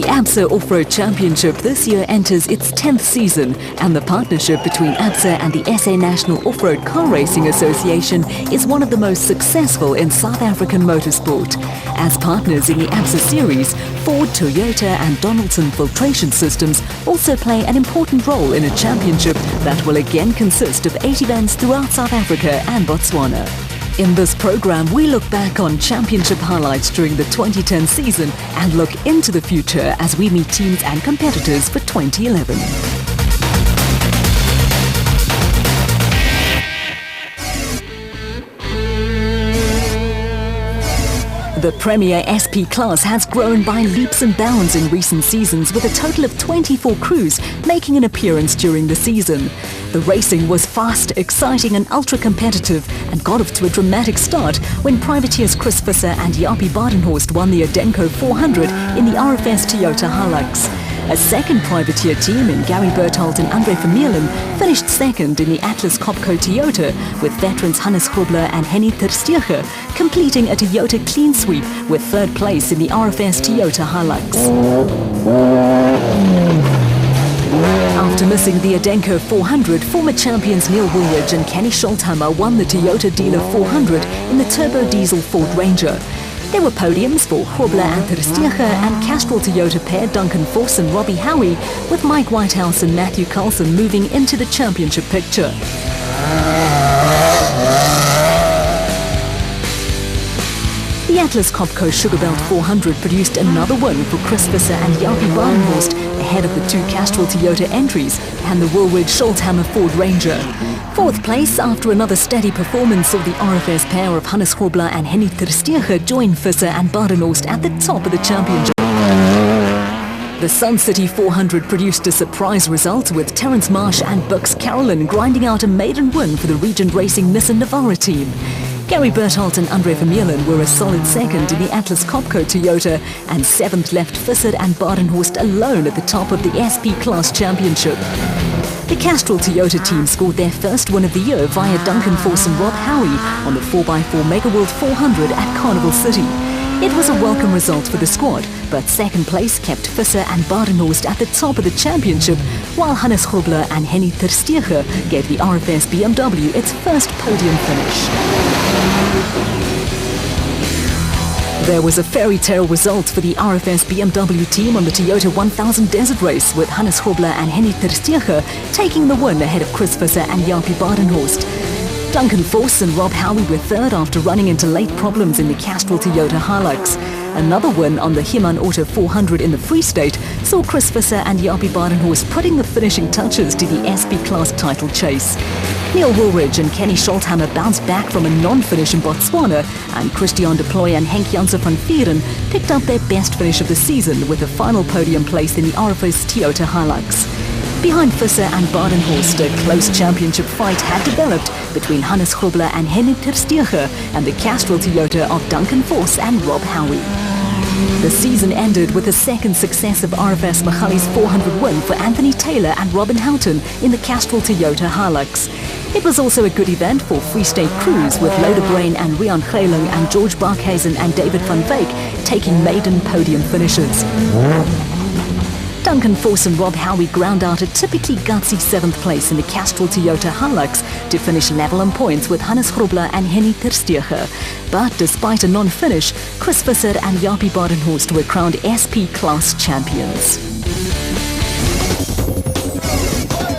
The ABSA Off-Road Championship this year enters its 10th season, and the partnership between ABSA and the SA National Off-Road Car Racing Association is one of the most successful in South African motorsport. As partners in the ABSA series, Ford, Toyota and Donaldson Filtration Systems also play an important role in a championship that will again consist of 8 events throughout South Africa and Botswana. In this program, we look back on championship highlights during the 2010 season and look into the future as we meet teams and competitors for 2011. The Premier SP class has grown by leaps and bounds in recent seasons, with a total of 24 crews making an appearance during the season. The racing was fast, exciting and ultra-competitive and got off to a dramatic start when privateers Chris Visser and Japie Badenhorst won the Adenco 400 in the RFS Toyota Hilux. A second privateer team in Gary Berthold and Andre Vermeulen finished second in the Atlas Copco Toyota, with veterans Hannes Grobler and Henny ter Steege completing a Toyota clean sweep with third place in the RFS Toyota Hilux. After missing the Adenco 400, former champions Neil Woolridge and Kenny Scholthammer won the Toyota Dealer 400 in the turbo diesel Ford Ranger. There were podiums for Grobler and ter Steege and Castrol Toyota pair Duncan Vos and Robbie Howie, with Mike Whitehouse and Matthew Carlson moving into the championship picture. The Atlas Copco Sugarbelt 400 produced another win for Chris Visser and Japie Badenhorst, ahead of the 2 Castrol Toyota entries and the Woolridge Scholthammer Ford Ranger. Fourth place, after another steady performance, saw the RFS pair of Hannes Grobler and Henny ter Steege join Visser and Badenhorst at the top of the championship. The Sun City 400 produced a surprise result, with Terence Marsh and Bux Carolyn grinding out a maiden win for the Regent Racing Nissan Navara team. Gary Berthold and Andre Vermeulen were a solid second in the Atlas Copco Toyota, and 7th left Visser and Badenhorst alone at the top of the SP Class Championship. The Castrol Toyota team scored their first win of the year via Duncan Vos and Rob Howie on the 4x4 Megaworld 400 at Carnival City. It was a welcome result for the squad, but second place kept Visser and Badenhorst at the top of the championship, while Hannes Grobler and Henny ter Steege gave the RFS BMW its first podium finish. There was a fairy tale result for the RFS BMW team on the Toyota 1000 Desert Race, with Hannes Grobler and Henny ter Steege taking the win ahead of Chris Visser and Japie Badenhorst. Duncan Vos and Rob Howie were third after running into late problems in the Castrol Toyota Hilux. Another win on the Himan Auto 400 in the Free State saw Chris Visser and Japie Badenhorst putting the finishing touches to the SP Class title chase. Neil Woolridge and Kenny Scholthammer bounced back from a non-finish in Botswana, and Christian de Plooy and Henk Janssen van Vieren picked up their best finish of the season with a final podium place in the RFS Toyota Hilux. Behind Visser and Badenhorst, a close championship fight had developed between Hannes Grobler and Henny ter Steege and the Castrol Toyota of Duncan Vos and Rob Howie. The season ended with a second successive RFS Magalies 400 win for Anthony Taylor and Robin Houghton in the Castrol Toyota Hilux. It was also a good event for Free State crews, with Loder Brain and Rian Geiling and George Barkhuizen and David van Wyk taking maiden podium finishes. Duncan Vos and Rob Howie ground out a typically gutsy 7th place in the Castrol Toyota Hilux to finish level on points with Hannes Grobler and Henny ter Steege. But despite a non-finish, Chris Visser and Japie Badenhorst were crowned SP Class champions.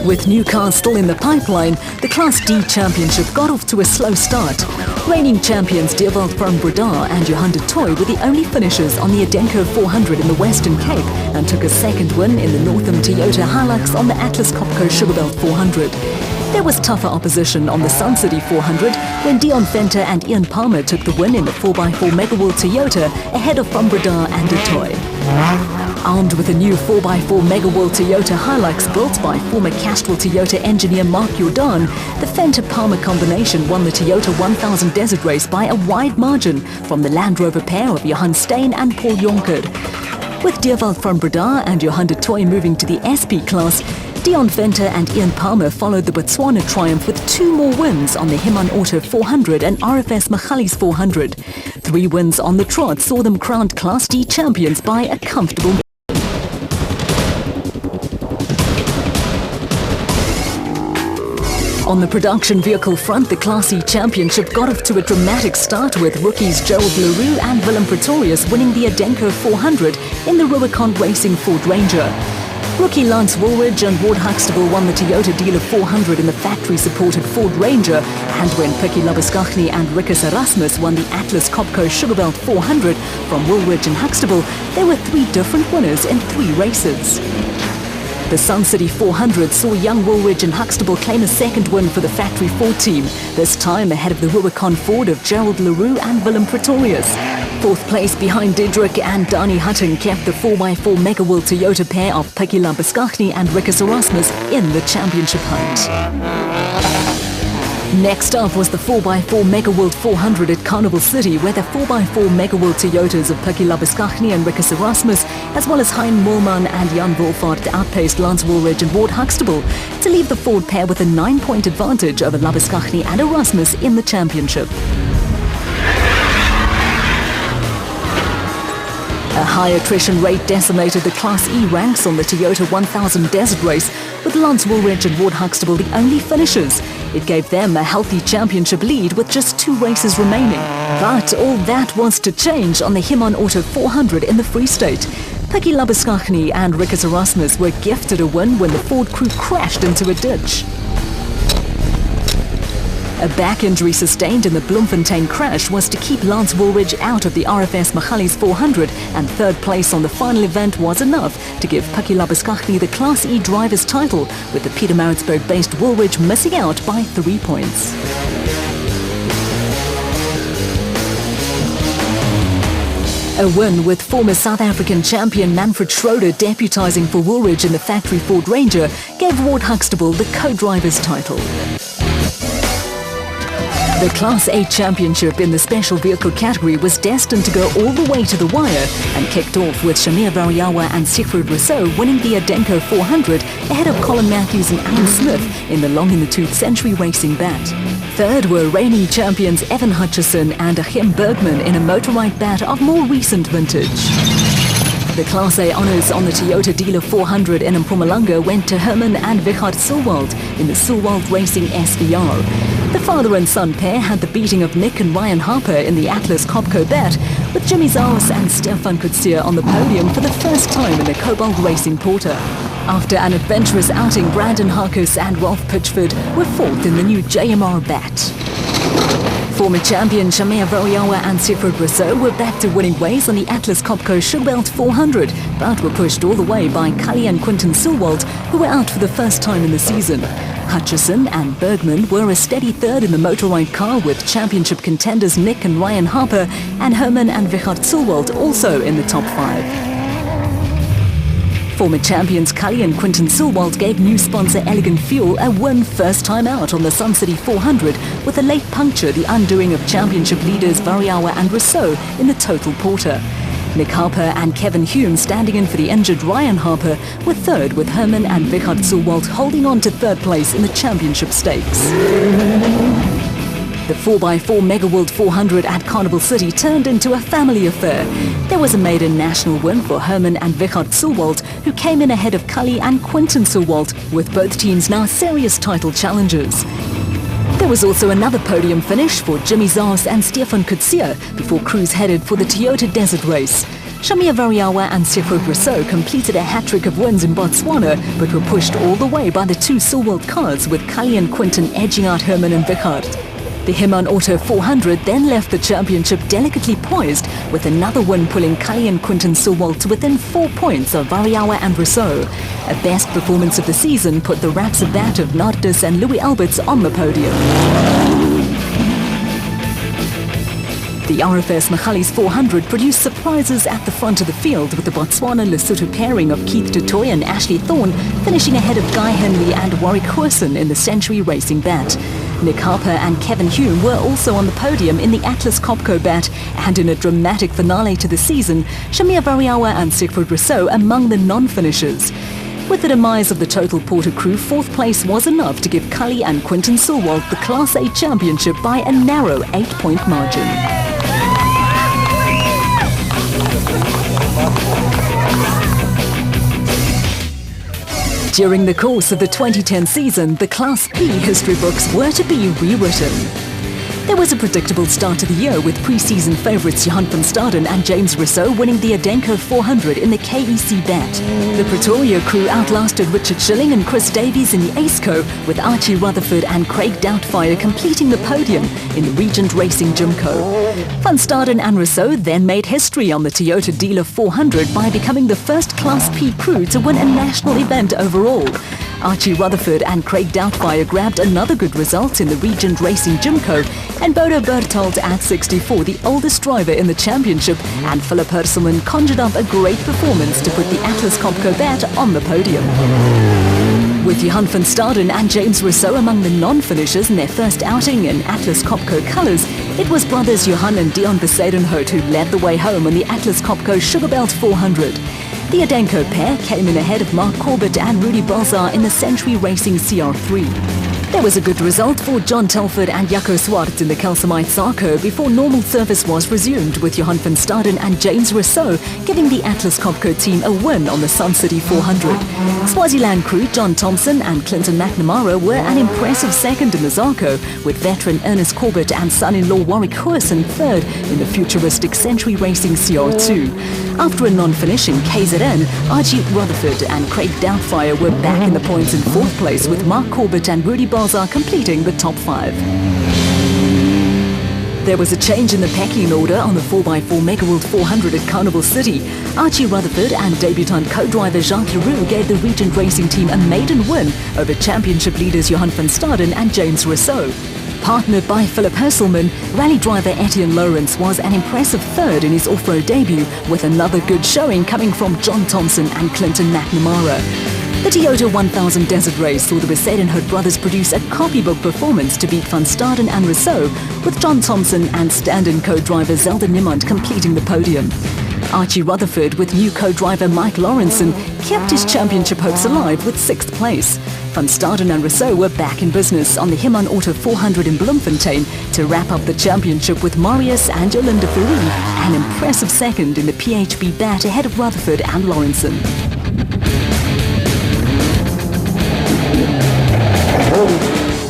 With new cars still in the pipeline, the Class D Championship got off to a slow start. Reigning champions Dewald van Breda and Johan de Toy were the only finishers on the Adenco 400 in the Western Cape, and took a second win in the Northam Toyota Hilux on the Atlas Copco Sugarbelt 400. There was tougher opposition on the Sun City 400 when Dion Venter and Ian Palmer took the win in the 4x4 Megaworld Toyota ahead of Van Breda and de Toy. Armed with a new 4x4 Megaworld Toyota Hilux built by former Castrol Toyota engineer Mark Jordan, the Venter-Palmer combination won the Toyota 1000 Desert Race by a wide margin from the Land Rover pair of Johan Steyn and Paul Jonker. With Dewald van Breda and Johan de Toy moving to the SP class, Dion Venter and Ian Palmer followed the Botswana triumph with 2 more wins on the Himan Auto 400 and RFS Magalies 400. 3 wins on the trot saw them crowned Class D champions by a comfortable On the production vehicle front, the Class E Championship got off to a dramatic start with rookies Gerald Leroux and Willem Pretorius winning the Adenco 400 in the Rubicon Racing Ford Ranger. Rookie Lance Woolridge and Ward Huxtable won the Toyota Dealer 400 in the factory-supported Ford Ranger, and when Pikkie Labuschagne and Rikus Erasmus won the Atlas Copco Sugarbelt 400 from Woolridge and Huxtable, there were 3 different winners in 3 races. The Sun City 400 saw young Woolridge and Huxtable claim a second win for the Factory Ford team, this time ahead of the Rubicon Ford of Gerald Leroux and Willem Pretorius. Fourth place behind Diedrich and Dani Hutton kept the 4x4 Mega World Toyota pair of Pikkie Labuschagne and Rikus Erasmus in the championship hunt. Next up was the 4x4 Mega World 400 at Carnival City, where the 4x4 Mega World Toyotas of Pikkie Labuschagne and Rikus Erasmus, as well as Hein Mollman and Jan Wolfhard, outpaced Lance Woolridge and Ward Huxtable to leave the Ford pair with a 9-point advantage over Labuschagne and Erasmus in the championship. A high attrition rate decimated the Class E ranks on the Toyota 1000 Desert Race, with Lance Woolridge and Ward Huxtable the only finishers. It gave them a healthy championship lead with just 2 races remaining. But all that was to change on the Himon Auto 400 in the Free State. Pikkie Labuschagne and Rikus Erasmus were gifted a win when the Ford crew crashed into a ditch. A back injury sustained in the Bloemfontein crash was to keep Lance Woolridge out of the RFS Magalies 400, and third place on the final event was enough to give Pikkie Labuschagne the Class E driver's title, with the Pietermaritzburg-based Woolridge missing out by 3 points. A win with former South African champion Manfred Schroeder deputizing for Woolridge in the Factory Ford Ranger gave Ward Huxtable the co-driver's title. The Class A Championship in the special vehicle category was destined to go all the way to the wire and kicked off with Shamir Variawa and Siegfried Rousseau winning the Adenco 400 ahead of Colin Matthews and Alan Smith in the long-in-the-tooth Century Racing Bat. Third were reigning champions Evan Hutchison and Achim Bergman in a motorized bat of more recent vintage. The Class A honours on the Toyota Dealer 400 in Mpumalanga went to Herman and Wichard Sulwald in the Sulwald Racing SVR. The father and son pair had the beating of Nick and Ryan Harper in the Atlas Copco Bat, with Jimmy Zaus and Stefan Kutsia on the podium for the first time in the Cobalt Racing Porter. After an adventurous outing, Brandon Harkus and Ralph Pitchford were fourth in the new JMR Bat. Former champion Shamir Variawa and Siegfried Rousseau were back to winning ways on the Atlas Copco Sugarbelt 400, but were pushed all the way by Cully and Quinton Sulwald, who were out for the first time in the season. Hutchison and Bergman were a steady third in the motorized car, with championship contenders Nick and Ryan Harper and Herman and Wichard Sulwald also in the top 5. Former champions Cully and Quinton Sulwald gave new sponsor Elegant Fuel a win first time out on the Sun City 400, with a late puncture the undoing of championship leaders Variawa and Rousseau in the Total Porter. Nick Harper and Kevin Hume, standing in for the injured Ryan Harper, were third, with Herman and Wichard Sulwald holding on to third place in the championship stakes. The 4x4 Mega World 400 at Carnival City turned into a family affair. There was a maiden national win for Herman and Wichard Sulwald, who came in ahead of Cully and Quinton Sulwald, with both teams now serious title challengers. There was also another podium finish for Jimmy Zaas and Stefan Kutsia before crews headed for the Toyota Desert Race. Shamir Variawa and Siegfried Rousseau completed a hat-trick of wins in Botswana, but were pushed all the way by the 2 Sulwald cars, with Cully and Quinton edging out Herman and Wichard. The Himon Auto 400 then left the championship delicately poised, with another win pulling Cully and Quinton Sulwald to within 4 points of Variawa and Rousseau. A best performance of the season put the Rapsabat of Nardis and Louis Alberts on the podium. The RFS Magalies 400 produced surprises at the front of the field, with the Botswana-Lesotho pairing of Keith Dutoy and Ashley Thorne finishing ahead of Guy Henley and Warwick Goosen in the Century Racing Bat. Nick Harper and Kevin Hume were also on the podium in the Atlas Copco Bat, and in a dramatic finale to the season, Shamir Variawa and Siegfried Rousseau among the non-finishers. With the demise of the Total Porter crew, fourth place was enough to give Cully and Quinton Sulwald the Class A championship by a narrow 8-point margin. During the course of the 2010 season, the Class P history books were to be rewritten. There was a predictable start to the year with pre-season favourites Johan van Staden and James Rousseau winning the Adenco 400 in the KEC Bet. The Pretoria crew outlasted Richard Schilling and Chris Davies in the Aceco, with Archie Rutherford and Craig Doubtfire completing the podium in the Regent Racing Gymco. Van Staden and Rousseau then made history on the Toyota Dealer 400 by becoming the first Class P crew to win a national event overall. Archie Rutherford and Craig Doubtfire grabbed another good result in the Regent Racing Gymco, and Bodo Berthold at 64, the oldest driver in the championship, and Philip Hurselman conjured up a great performance to put the Atlas Copco bat on the podium. With Johan van Staden and James Rousseau among the non-finishers in their first outing in Atlas Copco colours, it was brothers Johan and Dion Besadenhout who led the way home on the Atlas Copco Sugarbelt 400. The Adenco pair came in ahead of Mark Corbett and Rudy Balzar in the Century Racing CR3. There was a good result for John Telford and Jaco Swart in the Calcimite Zarco before normal service was resumed, with Johan van Staden and James Rousseau giving the Atlas Copco team a win on the Sun City 400. Swaziland crew John Thompson and Clinton McNamara were an impressive second in the Zarco, with veteran Ernest Corbett and son-in-law Warwick Goosen third in the futuristic Century Racing CR2. After a non-finish in KZN, Archie Rutherford and Craig Doubtfire were back in the points in fourth place, with Mark Corbett and Rudy Balzar completing the top five. There was a change in the pecking order on the 4x4 Megaworld 400 at Carnival City. Archie Rutherford and debutant co-driver Jacques Leroux gave the Regent Racing team a maiden win over championship leaders Johan van Staden and James Rousseau. Partnered by Philip Hurselman, rally driver Etienne Lawrence was an impressive third in his off-road debut, with another good showing coming from John Thompson and Clinton McNamara. The Toyota 1000 Desert Race saw the Besadenhout brothers produce a copybook performance to beat Van Staden and Rousseau, with John Thompson and stand-in co-driver Zelda Niemand completing the podium. Archie Rutherford, with new co-driver Mike Lawrenson, kept his championship hopes alive with 6th place. Van Staden and Rousseau were back in business on the Himan Auto 400 in Bloemfontein to wrap up the championship, with Marius and Jolinda Ferree an impressive second in the PHB bat ahead of Rutherford and Lawrenson.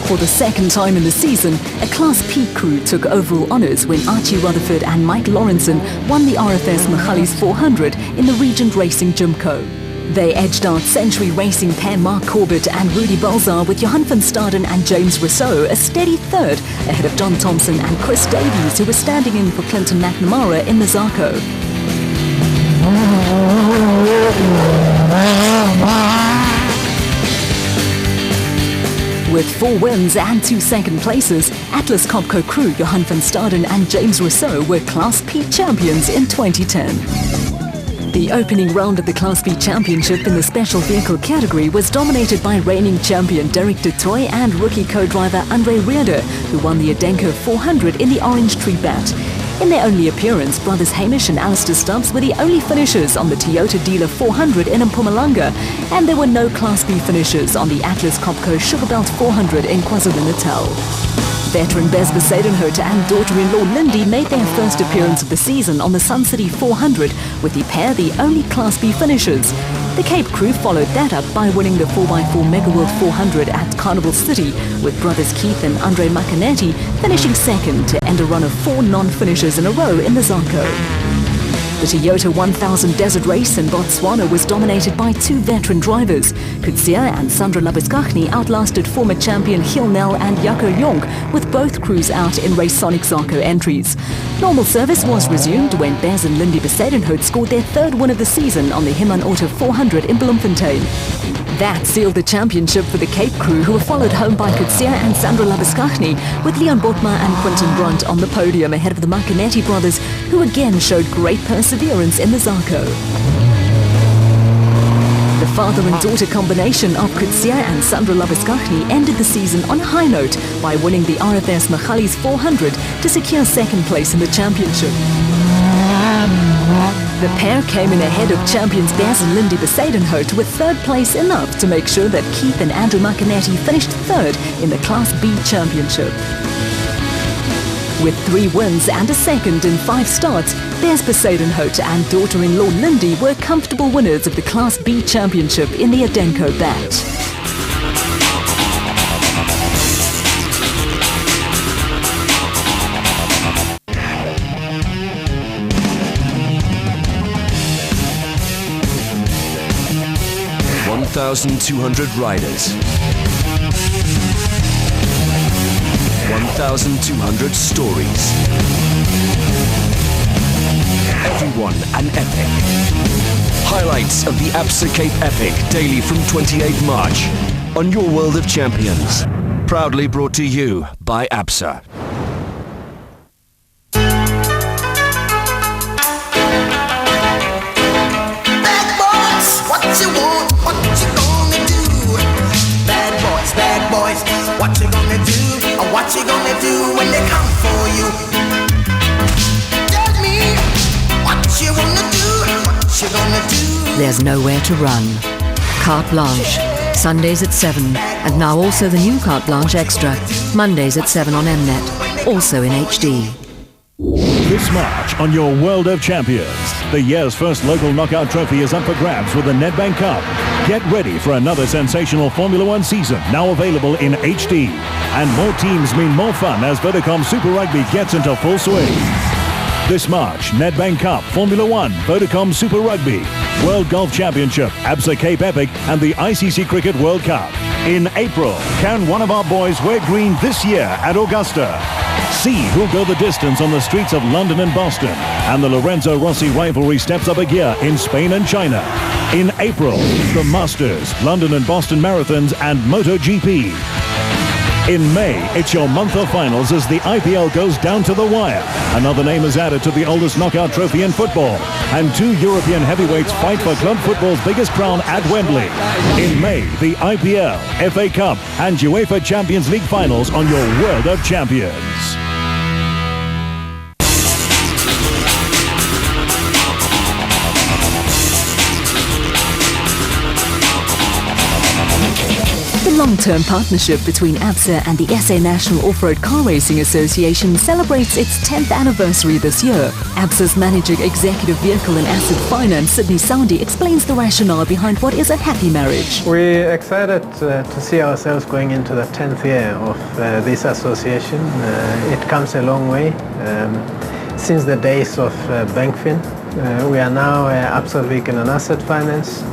For the second time in the season, a Class P crew took overall honours when Archie Rutherford and Mike Lawrenson won the RFS Magalies 400 in the Regent Racing Gymco. They edged out Century Racing pair Mark Corbett and Rudy Balzar, with Johan van Staden and James Rousseau a steady third ahead of John Thompson and Chris Davies, who were standing in for Clinton McNamara in the Zarco. With 4 wins and 2 second places, Atlas Copco crew Johan van Staden and James Rousseau were Class P champions in 2010. The opening round of the Class B Championship in the special vehicle category was dominated by reigning champion Derek du Toit and rookie co-driver Andre Reeder, who won the Adenco 400 in the Orange Tree bat. In their only appearance, brothers Hamish and Alistair Stubbs were the only finishers on the Toyota Dealer 400 in Mpumalanga, and there were no Class B finishers on the Atlas Copco Sugarbelt 400 in KwaZulu-Natal. Veteran Bez Besadenhout and daughter-in-law Lindy made their first appearance of the season on the Sun City 400, with the pair the only Class B finishers. The Cape crew followed that up by winning the 4x4 Megaworld 400 at Carnival City, with brothers Keith and Andre Macanetti finishing second to end a run of 4 non-finishers in a row in the Zarco. The Toyota 1000 Desert Race in Botswana was dominated by 2 veteran drivers. Kutsia and Sandra Labuschagne outlasted former champion Gil Nel and Jaco Jonk, with both crews out in Racesonic Zarco entries. Normal service was resumed when Bez and Lindy Besadenhout scored their 3rd win of the season on the Himan Auto 400 in Bloemfontein. That sealed the championship for the Cape crew, who were followed home by Kutsia and Sandra Labuschagne, with Leon Botma and Quinton Brunt on the podium ahead of the Macanetti brothers, who again showed great perseverance in the Zarco. The father and daughter combination of Kutsia and Sandra Labuschagne ended the season on a high note by winning the RFS Magalies 400 to secure 2nd place in the championship. The pair came in ahead of champions Bez and Lindy Besadenhout, with 3rd place enough to make sure that Keith and Andrew Macanetti finished 3rd in the Class B Championship. With 3 wins and a second in 5 starts, Des Poseidon-Hout and daughter-in-law Lindy were comfortable winners of the Class B Championship in the Adenco batch. $1,200 riders. 1,200 stories. Everyone an epic. Highlights of the Absa Cape Epic daily from 28 March on your World of Champions. Proudly brought to you by Absa. What you gonna do, or what you gonna do when they come for you? Tell me, what you wanna do, what you gonna do? There's nowhere to run. Carte Blanche, Sundays at 7, and now also the new Carte Blanche Extra, Mondays at 7 on Mnet, also in HD. This March on your World of Champions, the year's first local knockout trophy is up for grabs with the Nedbank Cup. Get ready for another sensational Formula One season, now available in HD. And more teams mean more fun as Vodacom Super Rugby gets into full swing. This March, Nedbank Cup, Formula One, Vodacom Super Rugby, World Golf Championship, Absa Cape Epic, and the ICC Cricket World Cup. In April, can one of our boys wear green this year at Augusta? See who'll go the distance on the streets of London and Boston. And the Lorenzo Rossi rivalry steps up a gear in Spain and China. In April, the Masters, London and Boston Marathons, and MotoGP. In May, it's your month of finals as the IPL goes down to the wire. Another name is added to the oldest knockout trophy in football. And 2 European heavyweights fight for club football's biggest crown at Wembley. In May, the IPL, FA Cup, and UEFA Champions League finals on your World of Champions. The long-term partnership between Absa and the SA National Off-Road Car Racing Association celebrates its 10th anniversary this year. Absa's Managing Executive Vehicle and Asset Finance, Sydney Soundy, explains the rationale behind what is a happy marriage. We're excited to see ourselves going into the 10th year of this association. It comes a long way. Since the days of Bankfin, we are now Absa Vehicle and Asset Finance.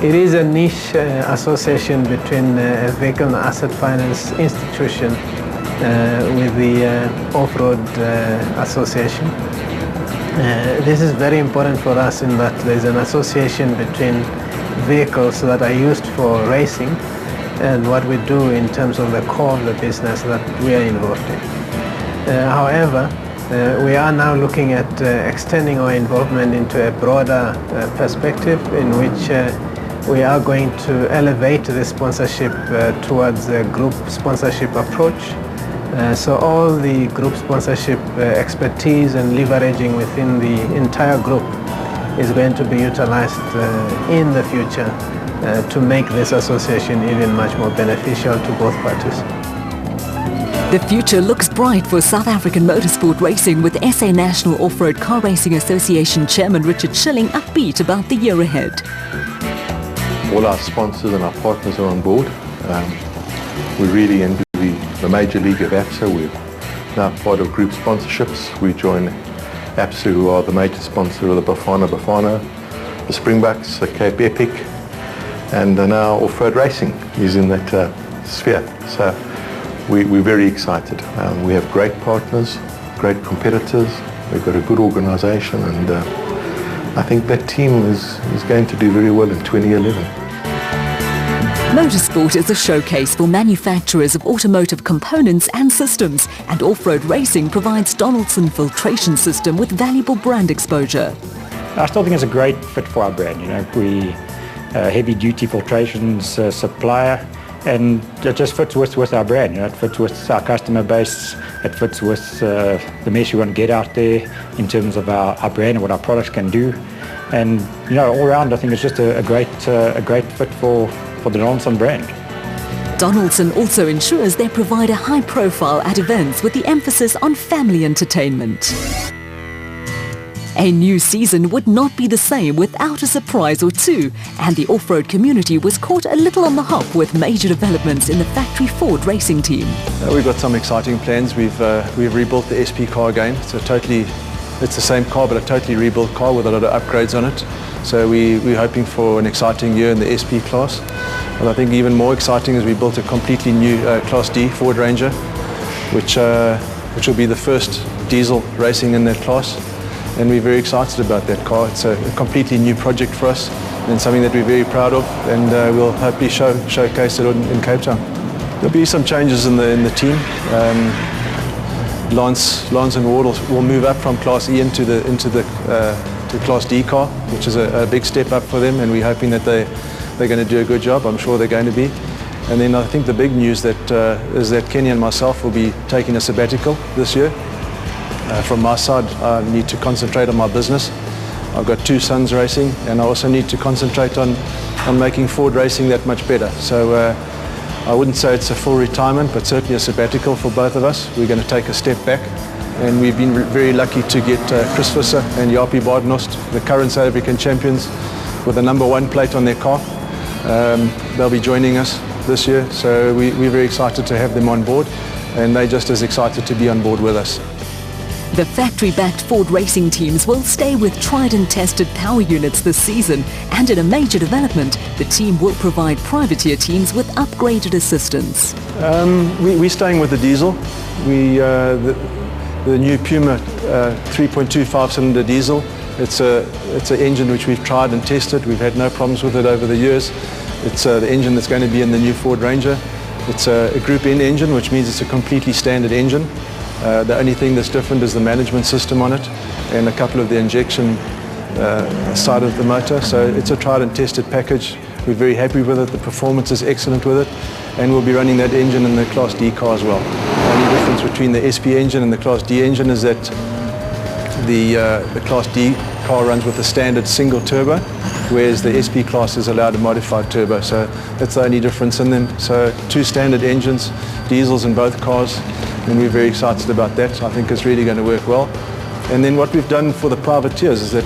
It is a niche association between a vehicle and asset finance institution with the off-road association. This is very important for us in that there's an association between vehicles that are used for racing and what we do in terms of the core of the business that we are involved in. However, we are now looking at extending our involvement into a broader perspective in which we are going to elevate the sponsorship towards a group sponsorship approach. So all the group sponsorship expertise and leveraging within the entire group is going to be utilized in the future to make this association even much more beneficial to both parties. The future looks bright for South African motorsport racing, with SA National Off-Road Car Racing Association Chairman Richard Schilling upbeat about the year ahead. All our sponsors and our partners are on board. We're really into the major league of Absa. We're now part of group sponsorships. We join Absa, who are the major sponsor of the Bafana, the Springboks, the Cape Epic, and now off-road racing is in that sphere. So we're very excited. We have great partners, great competitors. We've got a good organisation, and I think that team is going to do very well in 2011. Motorsport is a showcase for manufacturers of automotive components and systems, and off-road racing provides Donaldson filtration system with valuable brand exposure. I still think it's a great fit for our brand. You know, we heavy-duty filtrations supplier, and it just fits with our brand. You know, it fits with our customer base. It fits with the message we want to get out there in terms of our brand and what our products can do. And all around, I think it's just a great fit for the Donaldson brand. Donaldson also ensures they provide a high profile at events with the emphasis on family entertainment. A new season would not be the same without a surprise or two, and the off-road community was caught a little on the hop with major developments in the factory Ford racing team. We've got some exciting plans. We've rebuilt the SP car again. It's the same car, but a totally rebuilt car with a lot of upgrades on it. So we're hoping for an exciting year in the SP class. But I think even more exciting is we built a completely new Class D Ford Ranger, which will be the first diesel racing in that class. And we're very excited about that car. It's a completely new project for us and something that we're very proud of, and we'll hopefully showcase it in Cape Town. There'll be some changes in the team. Lance and Ward will move up from Class E into the Class D car, which is a big step up for them, and we're hoping that they're going to do a good job. I'm sure they're going to be. And then I think the big news is that Kenny and myself will be taking a sabbatical this year. From my side, I need to concentrate on my business. I've got 2 sons racing, and I also need to concentrate on making Ford racing that much better. So I wouldn't say it's a full retirement, but certainly a sabbatical for both of us. We're going to take a step back, and we've been very lucky to get Chris Visser and Japie Badenhorst, the current South African champions, with the #1 plate on their car. They'll be joining us this year, so we're very excited to have them on board, and they're just as excited to be on board with us. The factory-backed Ford racing teams will stay with tried and tested power units this season, and in a major development, the team will provide privateer teams with upgraded assistance. We're staying with the diesel. The new Puma 3.2 5-cylinder diesel. It's an engine which we've tried and tested. We've had no problems with it over the years. It's the engine that's going to be in the new Ford Ranger. It's a Group N engine, which means it's a completely standard engine. The only thing that's different is the management system on it and a couple of the injection side of the motor. So it's a tried and tested package. We're very happy with it. The performance is excellent with it, and we'll be running that engine in the Class D car as well. The only difference between the SP engine and the Class D engine is that the Class D car runs with a standard single turbo, whereas the SP class is allowed a modified turbo. So that's the only difference in them. So 2 standard engines, diesels in both cars, and we're very excited about that. I think it's really going to work well. And then what we've done for the privateers is that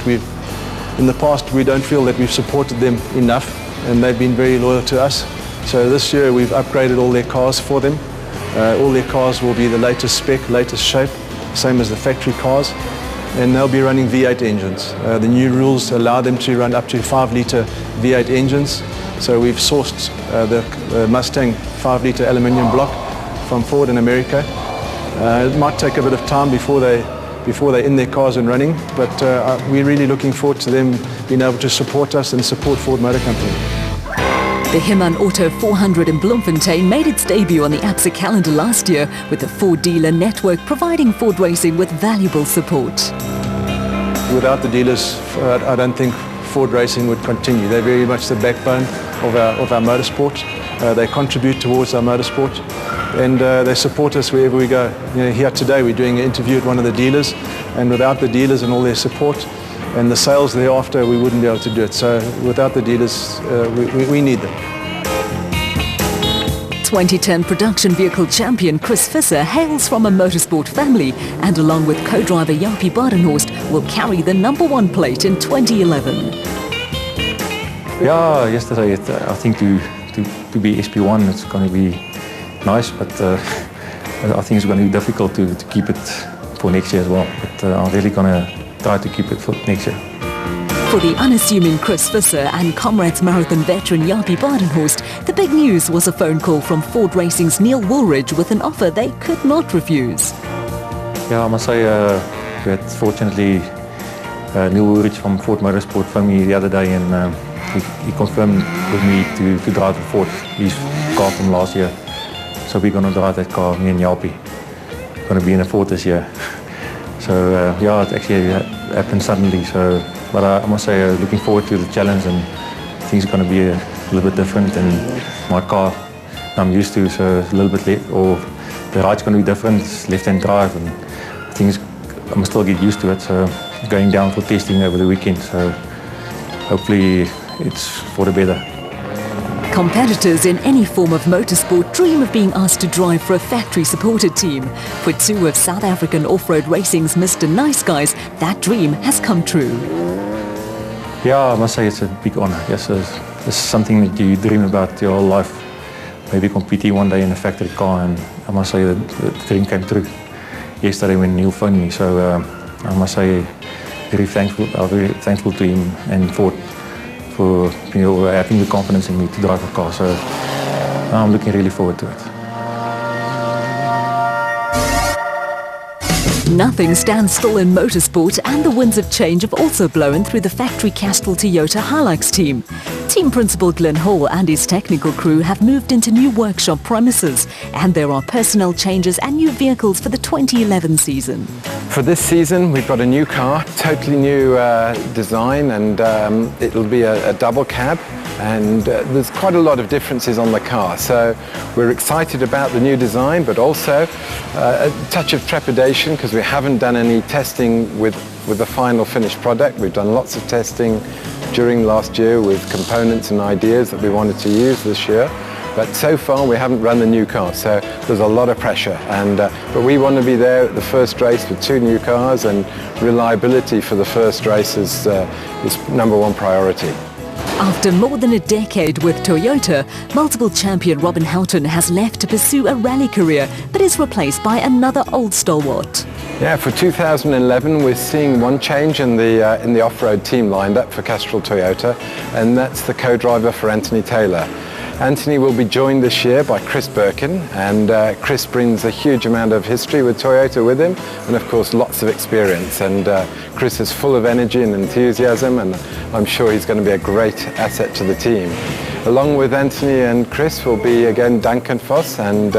in the past, we don't feel that we've supported them enough, and they've been very loyal to us. So this year we've upgraded all their cars for them. All their cars will be the latest spec, latest shape, same as the factory cars, and they'll be running V8 engines. The new rules allow them to run up to 5-litre V8 engines. So we've sourced the Mustang 5-litre aluminium block from Ford in America. It might take a bit of time before they're in their cars and running, but we're really looking forward to them being able to support us and support Ford Motor Company. The Heman Auto 400 in Bloemfontein made its debut on the ABSA calendar last year, with the Ford dealer network providing Ford racing with valuable support. Without the dealers, I don't think Ford racing would continue. They're very much the backbone of our motorsport. They contribute towards our motorsport, and they support us wherever we go. Here today we're doing an interview at one of the dealers, and without the dealers and all their support and the sales thereafter, we wouldn't be able to do it. So without the dealers, we need them. 2010 production vehicle champion Chris Visser hails from a motorsport family, and along with co-driver Japie Badenhorst will carry the #1 plate in 2011. Yeah, yesterday I think to be SP1 it's going to be nice, but I think it's going to be difficult to keep it for next year as well. But I'm really going to try to keep it for next year. For the unassuming Chris Visser and Comrades Marathon veteran Japie Badenhorst, the big news was a phone call from Ford Racing's Neil Woolridge with an offer they could not refuse. Yeah, I must say we had fortunately Neil Woolridge from Ford Motorsport phoned me the other day, and he confirmed with me to drive the Ford, his car from last year. So we're going to drive that car, me and Japie. Going to be in a Ford this year. So yeah, it actually happened suddenly. So, but I must say, looking forward to the challenge, and things are going to be a little bit different than my car I'm used to. So it's a little bit left, or the ride's going to be different. It's left-hand drive, and I think I must still get used to it. So going down for testing over the weekend. So hopefully it's for the better. Competitors in any form of motorsport dream of being asked to drive for a factory-supported team. For two of South African off-road racing's Mr. Nice Guys, that dream has come true. Yeah, I must say it's a big honor. Yes, it's something that you dream about your whole life. Maybe competing one day in a factory car, and I must say that the dream came true yesterday when Neil phoned me. So I must say very thankful to him and for having the confidence in me to drive a car. So I'm looking really forward to it. Nothing stands still in motorsport, and the winds of change have also blown through the factory Castrol Toyota Hilux team. Team principal Glenn Hall and his technical crew have moved into new workshop premises, and there are personnel changes and new vehicles for the 2011 season. For this season, we've got a new car, totally new design, and it'll be a double cab. And there's quite a lot of differences on the car, so we're excited about the new design, but also a touch of trepidation because we haven't done any testing with the final finished product. We've done lots of testing during last year with components and ideas that we wanted to use this year, but so far we haven't run the new car, so there's a lot of pressure. And but we want to be there at the first race with two new cars, and reliability for the first race is number one priority. After more than a decade with Toyota, multiple champion Robin Houghton has left to pursue a rally career, but is replaced by another old stalwart. Yeah, for 2011 we're seeing one change in the off-road team lined up for Castrol Toyota, and that's the co-driver for Anthony Taylor. Anthony will be joined this year by Chris Birkin, and Chris brings a huge amount of history with Toyota with him, and of course lots of experience, and Chris is full of energy and enthusiasm, and I'm sure he's going to be a great asset to the team. Along with Anthony and Chris will be again Duncan Foss and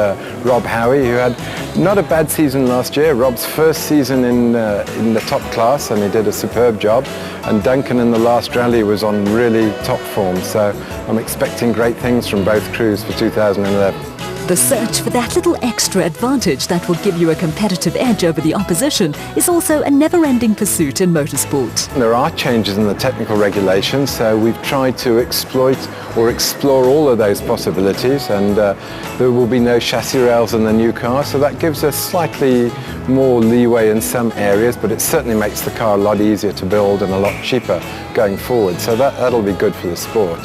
Rob Howie, who had not a bad season last year. Rob's first season in the top class, and he did a superb job. And Duncan in the last rally was on really top form, so I'm expecting great things from both crews for 2011. The search for that little extra advantage that will give you a competitive edge over the opposition is also a never-ending pursuit in motorsport. There are changes in the technical regulations, so we've tried to exploit or explore all of those possibilities, and there will be no chassis rails in the new car, so that gives us slightly more leeway in some areas, but it certainly makes the car a lot easier to build and a lot cheaper going forward, so that'll be good for the sport.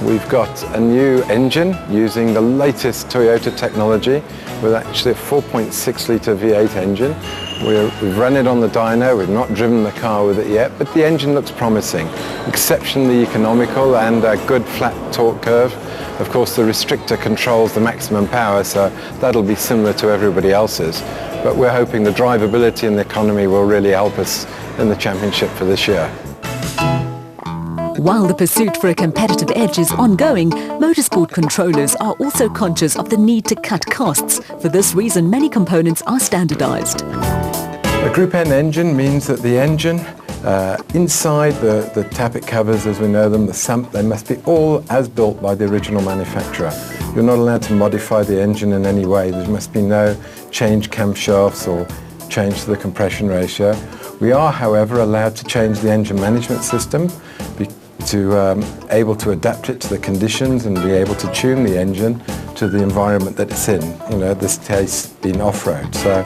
We've got a new engine using the latest Toyota technology with actually a 4.6 litre V8 engine. We've run it on the dyno, we've not driven the car with it yet, but the engine looks promising, exceptionally economical and a good flat torque curve. Of course the restrictor controls the maximum power, so that'll be similar to everybody else's. But we're hoping the drivability and the economy will really help us in the championship for this year. While the pursuit for a competitive edge is ongoing, motorsport controllers are also conscious of the need to cut costs. For this reason, many components are standardized. A Group N engine means that the engine, inside the tappet covers as we know them, the sump, they must be all as built by the original manufacturer. You're not allowed to modify the engine in any way. There must be no change camshafts or change to the compression ratio. We are, however, allowed to change the engine management system to able to adapt it to the conditions and be able to tune the engine to the environment that it's in. You know, this case being off-road. So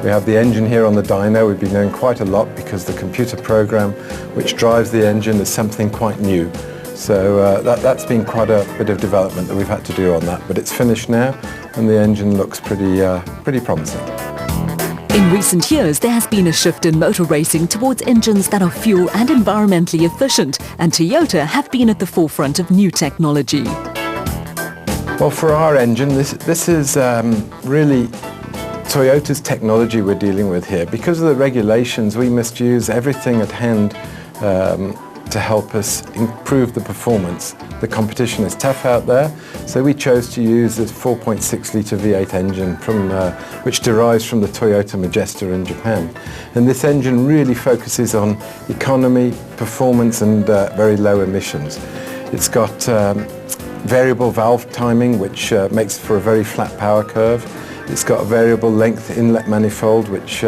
we have the engine here on the dyno. We've been doing quite a lot because the computer program which drives the engine is something quite new. So that's been quite a bit of development that we've had to do on that. But it's finished now, and the engine looks pretty promising. In recent years, there has been a shift in motor racing towards engines that are fuel and environmentally efficient, and Toyota have been at the forefront of new technology. Well, for our engine, this is really Toyota's technology we're dealing with here. Because of the regulations, we must use everything at hand to help us improve the performance. The competition is tough out there, so we chose to use this 4.6 litre V8 engine which derives from the Toyota Majesta in Japan. And this engine really focuses on economy, performance and very low emissions. It's got variable valve timing, which makes for a very flat power curve. It's got a variable length inlet manifold, which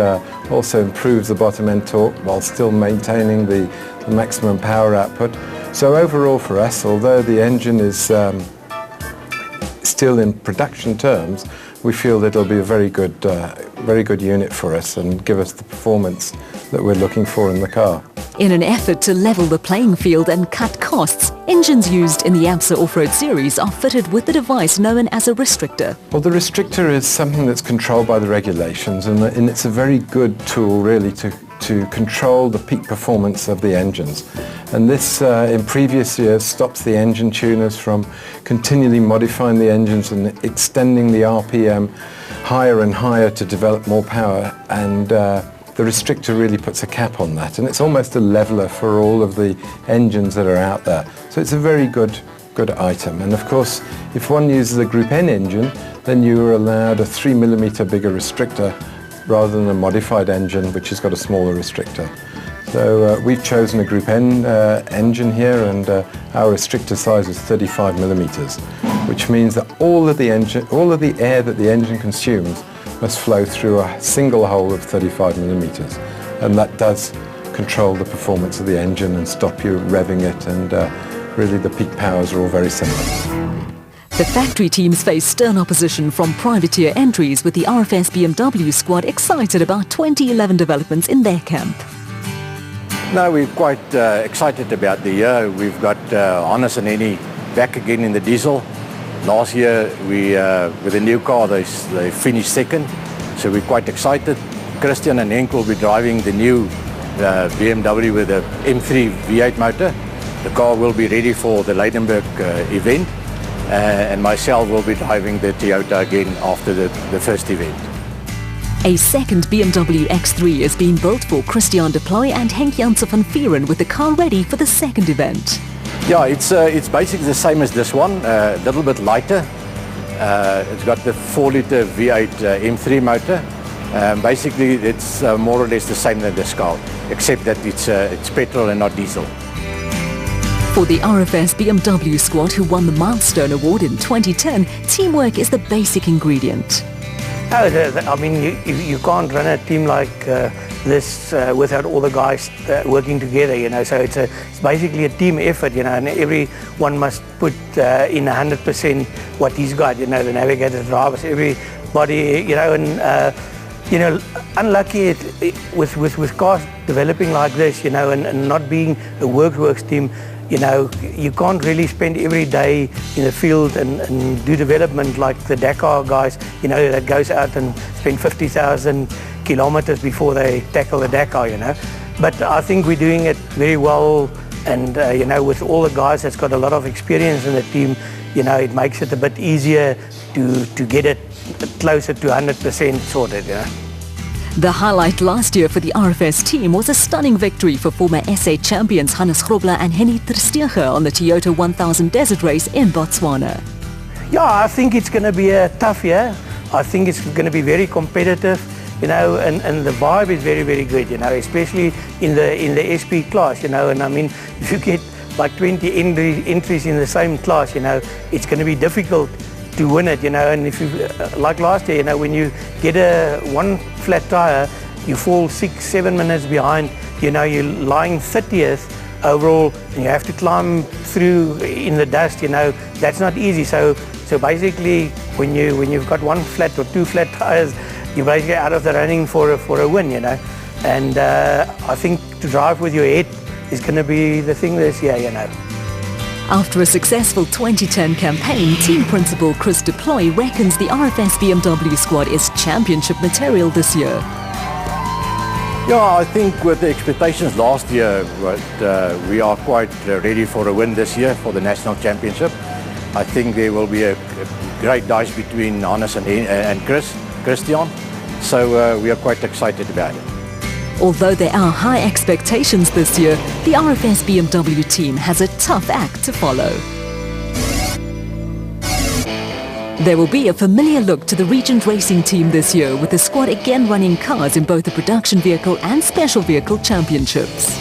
also improves the bottom end torque while still maintaining the maximum power output. So overall for us, although the engine is still in production terms, we feel that it'll be a very good unit for us and give us the performance that we're looking for in the car. In an effort to level the playing field and cut costs, engines used in the ABSA Off-Road Series are fitted with the device known as a restrictor. Well, the restrictor is something that's controlled by the regulations, and it's a very good tool really to control the peak performance of the engines. And this, in previous years, stops the engine tuners from continually modifying the engines and extending the RPM higher and higher to develop more power, and the restrictor really puts a cap on that, and it's almost a leveler for all of the engines that are out there. So it's a very good item. And of course, if one uses a Group N engine, then you are allowed a 3mm bigger restrictor rather than a modified engine which has got a smaller restrictor. So we've chosen a Group N engine here, and our restrictor size is 35mm, which means that all of the air that the engine consumes must flow through a single hole of 35mm, and that does control the performance of the engine and stop you revving it, and really the peak powers are all very similar. The factory teams face stern opposition from privateer entries, with the RFS BMW squad excited about 2011 developments in their camp. No, we're quite excited about the year. We've got Hannes and Henny back again in the diesel. Last year, with the new car, they finished second, so we're quite excited. Christian and Henk will be driving the new BMW with the M3 V8 motor. The car will be ready for the Leidenburg event, and myself will be driving the Toyota again after the first event. A second BMW X3 is being built for Christian de Ploy and Henk Janssen van Vieren, with the car ready for the second event. Yeah, it's basically the same as this one, a little bit lighter. It's got the 4-litre V8 M3 motor. Basically, it's more or less the same as this car, except that it's petrol and not diesel. For the RFS BMW squad, who won the Milestone Award in 2010, teamwork is the basic ingredient. I mean, you can't run a team like this without all the guys working together, you know. So it's basically a team effort, you know, and everyone must put in 100% what he's got, you know, the navigators, drivers, everybody, you know, and you know, unlucky with cars developing like this, you know, and not being a works team. You know, you can't really spend every day in the field and do development like the Dakar guys, you know, that goes out and spend 50,000 kilometers before they tackle the Dakar, you know. But I think we're doing it very well, and, you know, with all the guys that's got a lot of experience in the team, you know, it makes it a bit easier to get it closer to 100% sorted, you know. The highlight last year for the RFS team was a stunning victory for former SA champions Hannes Grobler and Henny Terstegen on the Toyota 1000 Desert Race in Botswana. Yeah, I think it's going to be a tough year. I think it's going to be very competitive, you know, and the vibe is very, very good, you know, especially in the SP class, you know. And I mean, if you get like 20 entries in the same class, you know, it's going to be difficult to win it, you know. And if you, like last year, you know, when you get one flat tire, you fall 6-7 minutes behind, you know, you're lying 30th overall, and you have to climb through in the dust, you know. That's not easy. So basically, when you've got one flat or two flat tires, you're basically out of the running for a win, you know. And I think to drive with your head is going to be the thing this year, you know. After a successful 2010 campaign, team principal Chris de Ploy reckons the RFS BMW squad is championship material this year. Yeah, I think with the expectations last year, we are quite ready for a win this year for the national championship. I think there will be a great dice between Hannes and Christian, so we are quite excited about it. Although there are high expectations this year, the RFS BMW team has a tough act to follow. There will be a familiar look to the Regent Racing team this year, with the squad again running cars in both the production vehicle and special vehicle championships.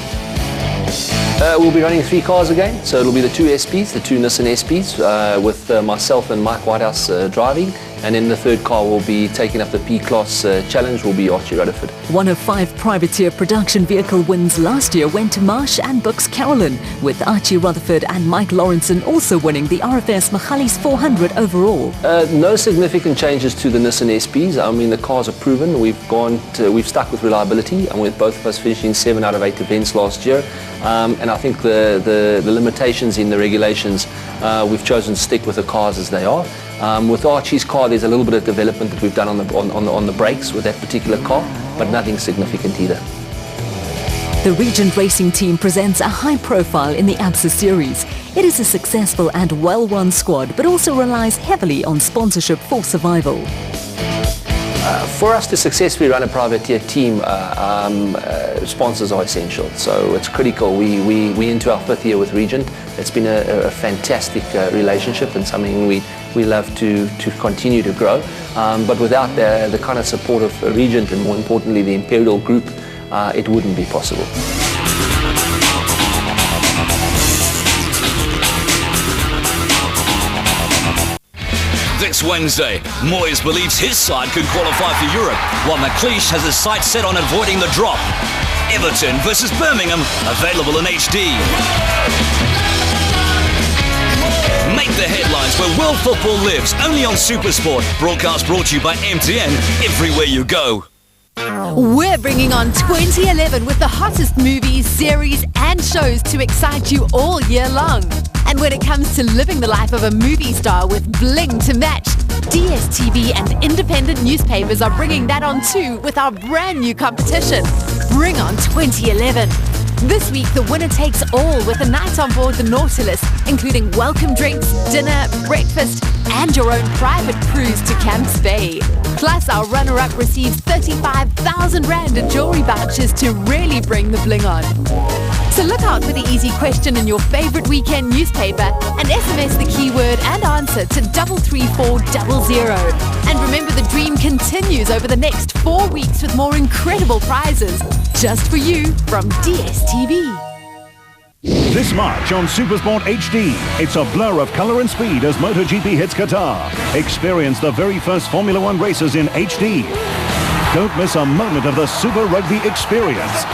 We'll be running 3 cars again, so it'll be the 2 SPs, the 2 Nissan SPs, with myself and Mike Whitehouse driving, And then the third car will be taking up the P-Class challenge, will be Archie Rutherford. One of 5 privateer production vehicle wins last year went to Marsh and Bucks Carolyn, with Archie Rutherford and Mike Lawrenson also winning the RFS Magalies 400 overall. No significant changes to the Nissan SPs. I mean, the cars are proven. We've stuck with reliability, and with both of us finishing 7 out of 8 events last year. And I think the limitations in the regulations, we've chosen to stick with the cars as they are. With Archie's car, there's a little bit of development that we've done on the brakes with that particular car, but nothing significant either. The Regent Racing team presents a high profile in the ABSA series. It is a successful and well-run squad, but also relies heavily on sponsorship for survival. For us to successfully run a privateer team, sponsors are essential. So it's critical. We're into our 5th year with Regent. It's been a fantastic relationship and something we love to continue to grow. But without the kind of support of Regent and more importantly the Imperial Group, it wouldn't be possible. This Wednesday, Moyes believes his side could qualify for Europe, while McLeish has his sights set on avoiding the drop. Everton versus Birmingham, available in HD. Make the headlines where world football lives, only on SuperSport. Broadcast brought to you by MTN, everywhere you go. We're bringing on 2011 with the hottest movies, series and shows to excite you all year long. And when it comes to living the life of a movie star with bling to match, DSTV and independent newspapers are bringing that on too with our brand new competition, Bring On 2011. This week, the winner takes all with a night on board the Nautilus, including welcome drinks, dinner, breakfast, and your own private cruise to Camps Bay. Plus, our runner-up receives 35,000 Rand in jewelry vouchers to really bring the bling on. So look out for the easy question in your favorite weekend newspaper and SMS the keyword and answer to 33400. And remember, the dream continues over the next 4 weeks with more incredible prizes just for you from DSTV. This March on SuperSport HD, it's a blur of colour and speed as MotoGP hits Qatar. Experience the very first Formula One races in HD. Don't miss a moment of the Super Rugby experience.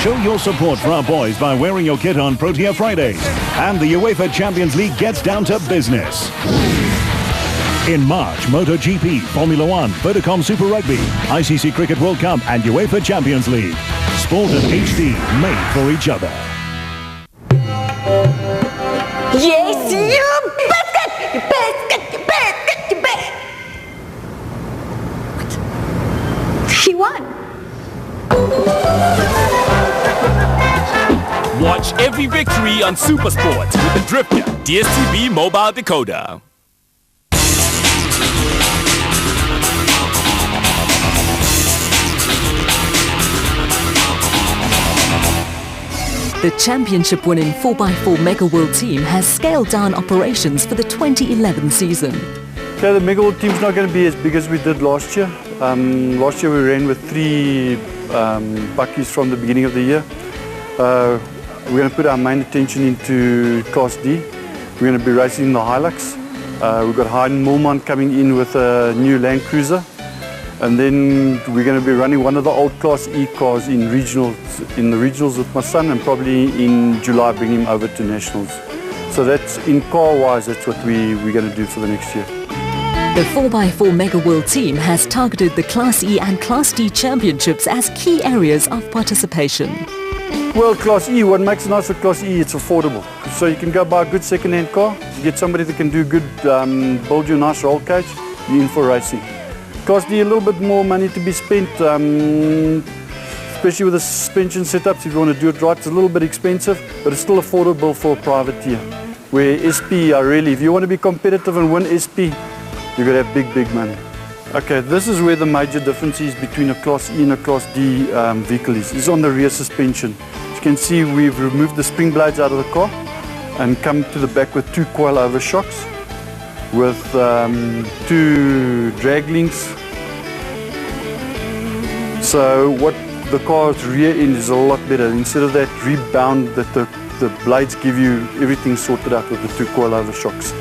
Show your support for our boys by wearing your kit on Protea Fridays. And the UEFA Champions League gets down to business. In March, MotoGP, Formula One, Vodacom Super Rugby, ICC Cricket World Cup and UEFA Champions League. Sport and HD, made for each other. Yes, you biscuit! You biscuit! You biscuit! You biscuit! What? She won! Watch every victory on SuperSport with the Drifter DSTV mobile decoder. The championship-winning 4x4 Mega World team has scaled down operations for the 2011 season. Okay, the Mega World team's not going to be as big as we did last year. Last year we ran with 3 buckies from the beginning of the year. We're going to put our main attention into Class D. We're going to be racing in the Hilux. We've got Hayden Mulman coming in with a new Land Cruiser. And then we're going to be running one of the old Class E cars in the regionals with my son, and probably in July bring him over to nationals. So that's, in car-wise, that's what we're going to do for the next year. The 4x4 Mega World team has targeted the Class E and Class D championships as key areas of participation. Well, Class E, what makes it nice for Class E, it's affordable. So you can go buy a good second-hand car, you get somebody that can do good, build you a nice roll cage, you're in for racing. Class D, a little bit more money to be spent, especially with the suspension setups. If you want to do it right, it's a little bit expensive, but it's still affordable for a privateer. Where SP are really, if you want to be competitive and win SP, you've got to have big, big money. Okay, this is where the major difference is between a Class E and a Class D vehicle is on the rear suspension. As you can see, we've removed the spring blades out of the car and come to the back with 2 coil-over shocks, with 2 drag links. So what the car's rear end is a lot better. Instead of that rebound that the blades give you, everything sorted out with the 2 coil-over shocks.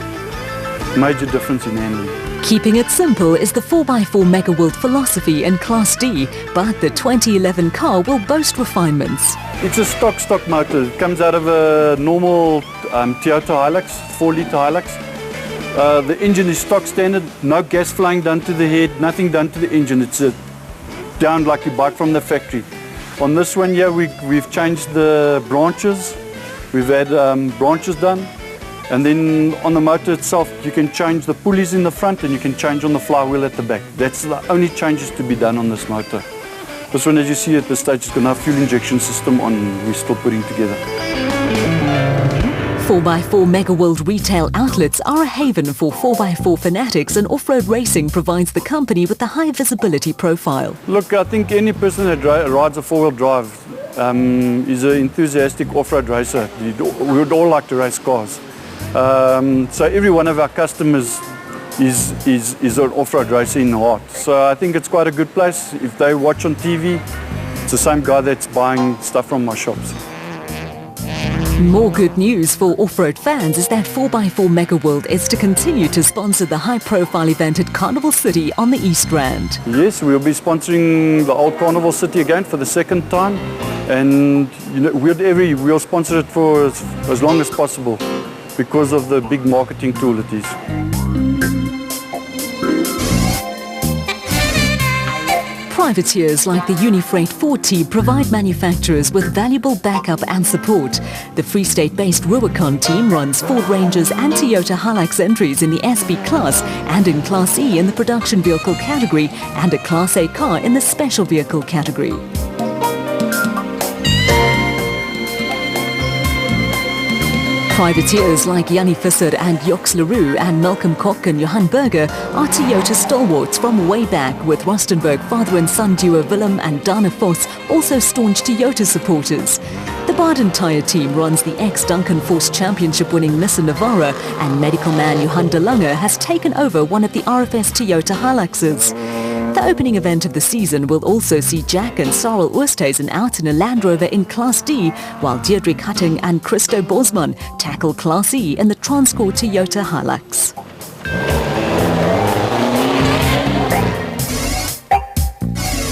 major difference in handling. Keeping it simple is the 4x4 Mega World philosophy in Class D, but the 2011 car will boast refinements. It's a stock motor. It comes out of a normal Toyota Hilux, 4-litre Hilux. The engine is stock standard, no gas flying done to the head, nothing done to the engine. It's down like you buy it from the factory. On this one here, we've changed the branches. We've had branches done. And then on the motor itself, you can change the pulleys in the front and you can change on the flywheel at the back. That's the only changes to be done on this motor. This one, as you see at the stage, is going to have fuel injection system on. We're still putting together. 4x4 Mega World retail outlets are a haven for 4x4 fanatics, and off-road racing provides the company with a high visibility profile. Look, I think any person that rides a four-wheel drive is an enthusiastic off-road racer. We would all like to race cars. So every one of our customers is an off-road racer in heart. So I think it's quite a good place. If they watch on TV, it's the same guy that's buying stuff from my shops. More good news for off-road fans is that 4x4 Mega World is to continue to sponsor the high-profile event at Carnival City on the East Rand. Yes, we'll be sponsoring the old Carnival City again for the second time, and we'll sponsor it for as long as possible because of the big marketing tool it is. Privateers like the Unifreight 40 provide manufacturers with valuable backup and support. The Free State-based Rubicon team runs Ford Rangers and Toyota Hilux entries in the SP class and in Class E in the production vehicle category, and a Class A car in the special vehicle category. Privateers like Jannie Visser and Joks Leroux and Malcolm Kok and Johan Berger are Toyota stalwarts from way back, with Rustenburg father and son duo Willem and Dana Vos also staunch Toyota supporters. The Baden Tyre team runs the ex-Duncan Force Championship-winning Nissan Navara, and medical man Johan de Lange has taken over one of the RFS Toyota Hiluxes. The opening event of the season will also see Jack and Sarel Oosthuizen out in a Land Rover in Class D, while Deirdre Cutting and Christo Bosman tackle Class E in the Transcore Toyota Hilux.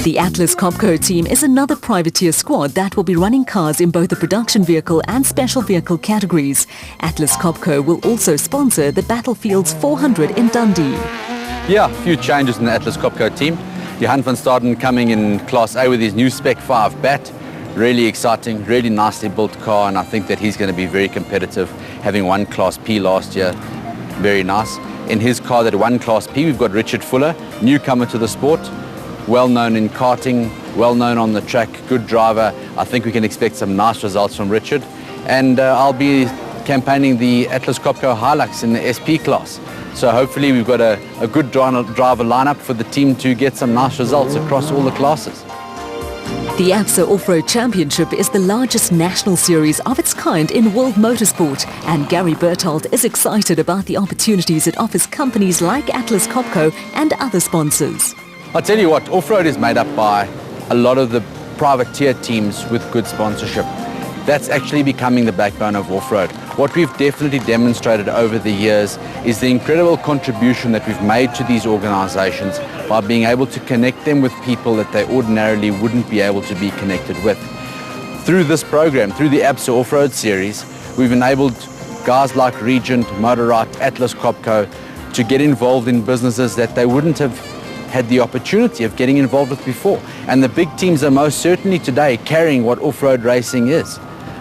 The Atlas Copco team is another privateer squad that will be running cars in both the production vehicle and special vehicle categories. Atlas Copco will also sponsor the Battlefields 400 in Dundee. Yeah, a few changes in the Atlas Copco team. Johan van Staden coming in Class A with his new Spec 5 bat. Really exciting, really nicely built car, and I think that he's going to be very competitive, having won Class P last year. Very nice. In his car that won Class P, we've got Richard Fuller, newcomer to the sport, well known in karting, well known on the track, good driver. I think we can expect some nice results from Richard. And I'll be campaigning the Atlas Copco Hilux in the SP class. So hopefully we've got a good driver lineup for the team to get some nice results across all the classes. The ABSA Off-Road Championship is the largest national series of its kind in world motorsport, and Gary Berthold is excited about the opportunities it offers companies like Atlas Copco and other sponsors. I'll tell you what, off-road is made up by a lot of the privateer teams with good sponsorship. That's actually becoming the backbone of off-road. What we've definitely demonstrated over the years is the incredible contribution that we've made to these organizations by being able to connect them with people that they ordinarily wouldn't be able to be connected with. Through this program, through the ABSA Off-Road series, we've enabled guys like Regent, Motorite, Atlas Copco to get involved in businesses that they wouldn't have had the opportunity of getting involved with before. And the big teams are most certainly today carrying what off-road racing is.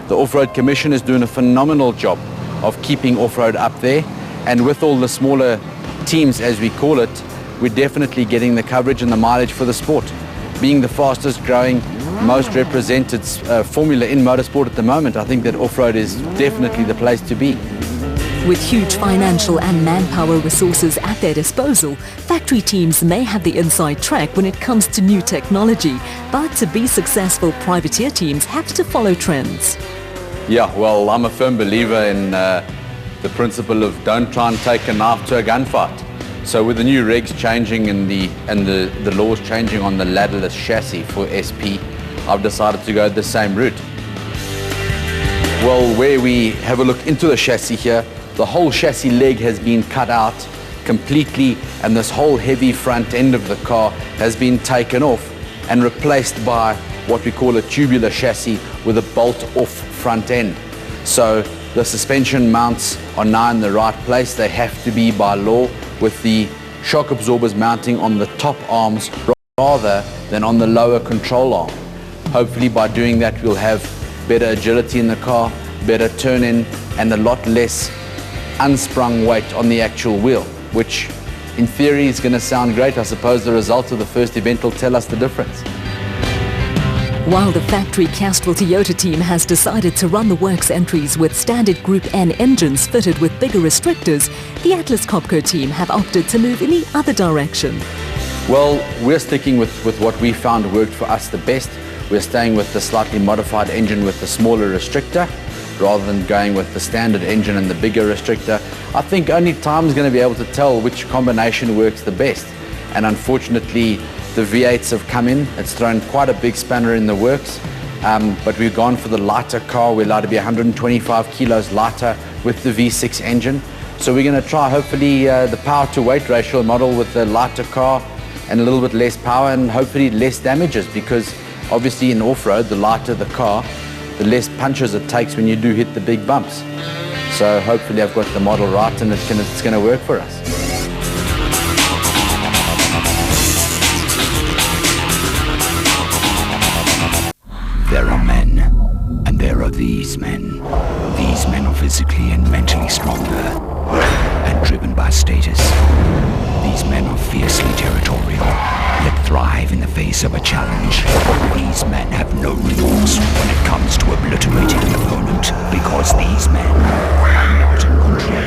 The Off-Road Commission is doing a phenomenal job of keeping off-road up there, and with all the smaller teams, as we call it, we're definitely getting the coverage and the mileage for the sport. Being the fastest growing, most represented formula in motorsport at the moment, I think that off-road is definitely the place to be. With huge financial and manpower resources at their disposal, factory teams may have the inside track when it comes to new technology, but to be successful, privateer teams have to follow trends. Yeah, well, I'm a firm believer in the principle of don't try and take a knife to a gunfight. So with the new regs changing and the laws changing on the ladderless chassis for SP, I've decided to go the same route. Well, where we have a look into the chassis here, the whole chassis leg has been cut out completely, and this whole heavy front end of the car has been taken off and replaced by what we call a tubular chassis with a bolt-off front end. So the suspension mounts are now in the right place. They have to be by law, with the shock absorbers mounting on the top arms rather than on the lower control arm. Hopefully by doing that we'll have better agility in the car, better turn-in, and a lot less unsprung weight on the actual wheel, which in theory is going to sound great. I suppose the result of the first event will tell us the difference. While the factory Castrol Toyota team has decided to run the works entries with standard Group N engines fitted with bigger restrictors, the Atlas Copco team have opted to move in the other direction. Well, we're sticking with what we found worked for us the best. We're staying with the slightly modified engine with the smaller restrictor, rather than going with the standard engine and the bigger restrictor. I think only time is going to be able to tell which combination works the best. And unfortunately, the V8s have come in. It's thrown quite a big spanner in the works, but we've gone for the lighter car. We're allowed to be 125 kilos lighter with the V6 engine. So we're going to try, hopefully, the power-to-weight ratio model with the lighter car and a little bit less power and hopefully less damages, because obviously in off-road, the lighter the car, the less punches it takes when you do hit the big bumps. So hopefully I've got the model right and it's going to work for us. There are men, and there are these men. These men are physically and mentally stronger, and driven by status. These men are fiercely territorial, yet thrive in the face of a challenge. These men have no remorse when it comes to obliterating an opponent, because these men are not in control.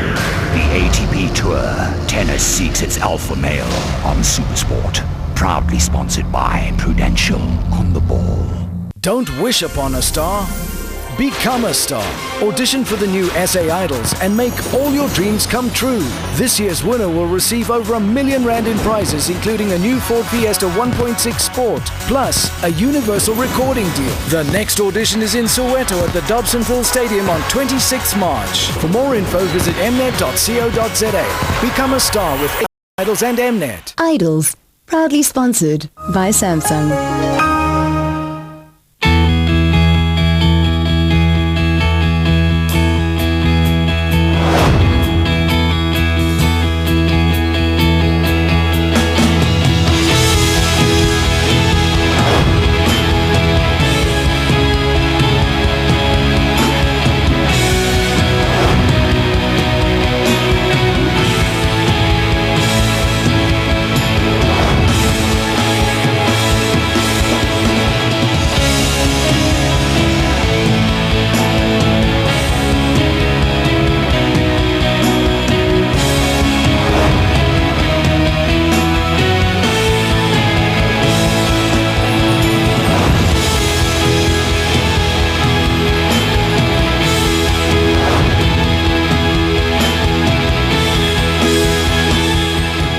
The ATP Tour Tennis seeks its alpha male on Supersport. Proudly sponsored by Prudential. On the ball. Don't wish upon a star, become a star. Audition for the new SA Idols and make all your dreams come true. This year's winner will receive over R1 million in prizes, including a new Ford Fiesta 1.6 Sport, plus a universal recording deal. The next audition is in Soweto at the Dobsonville Stadium on 26 March. For more info, visit mnet.co.za. Become a star with Idols and Mnet. Idols, proudly sponsored by Samsung.